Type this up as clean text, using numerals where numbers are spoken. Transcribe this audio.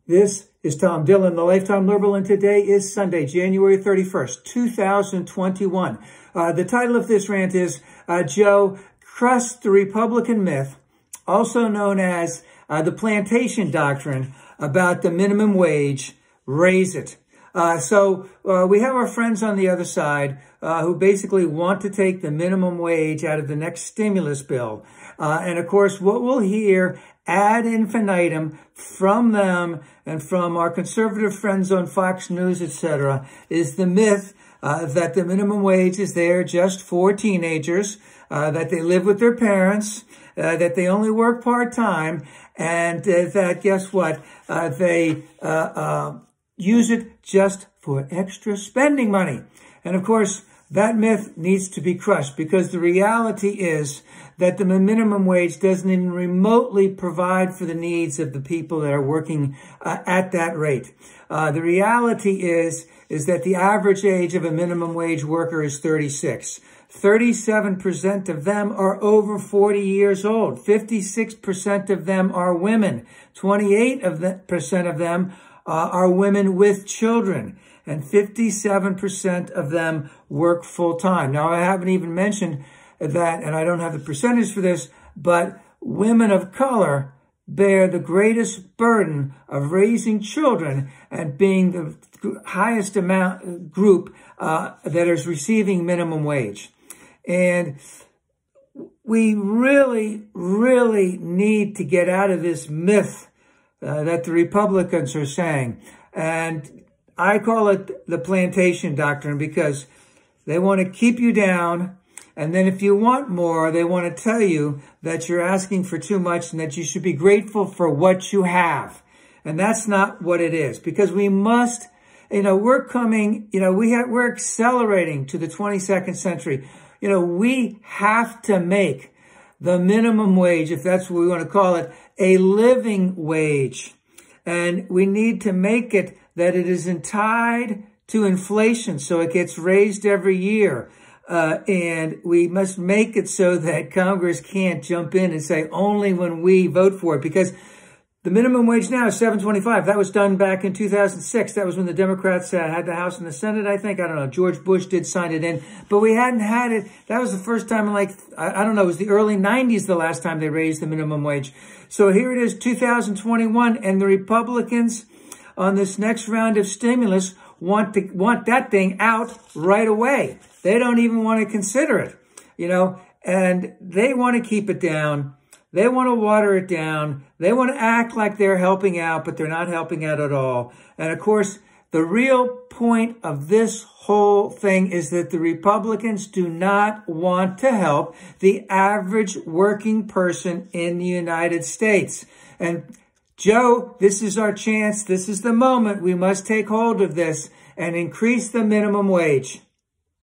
This is Tom Dillon, the Lifetime Liberal, and today is Sunday, January 31st, 2021. The title of this rant is, Joe Crushed the Republican Myth, also known as the Plantation Doctrine, about the minimum wage. Raise it. We have our friends on the other side who basically want to take the minimum wage out of the next stimulus bill. And of course, what we'll hear ad infinitum from them and from our conservative friends on Fox News, etc., is the myth that the minimum wage is there just for teenagers, that they live with their parents, that they only work part-time, and that, guess what, they use it just for extra spending money. And of course, that myth needs to be crushed, because the reality is that the minimum wage doesn't even remotely provide for the needs of the people that are working at that rate. The reality is that the average age of a minimum wage worker is 36. 37% of them are over 40 years old. 56% of them are women. 28% of them are women with children. And 57% of them work full-time. Now, I haven't even mentioned that, and I don't have the percentage for this, but women of color bear the greatest burden of raising children and being the highest group that is receiving minimum wage. And we really, really need to get out of this myth that the Republicans are saying. And I call it the Plantation Doctrine, because they want to keep you down. And then if you want more, they want to tell you that you're asking for too much and that you should be grateful for what you have. And that's not what it is, because we must, we're coming, we're accelerating to the 22nd century. We have to make the minimum wage, if that's what we want to call it, a living wage. And we need to make it that it is tied to inflation, so it gets raised every year. And we must make it so that Congress can't jump in and say only when we vote for it, because the minimum wage now is $7.25. That was done back in 2006. That was when the Democrats had the House and the Senate, I think. I don't know. George Bush did sign it in, but we hadn't had it. That was the first time in I don't know, it was the early 90s the last time they raised the minimum wage. So here it is, 2021, and the Republicans on this next round of stimulus want that thing out right away. They don't even want to consider it, and they want to keep it down. They want to water it down. They want to act like they're helping out, but they're not helping out at all. And of course, the real point of this whole thing is that the Republicans do not want to help the average working person in the United States. And Joe, this is our chance. This is the moment. We must take hold of this and increase the minimum wage.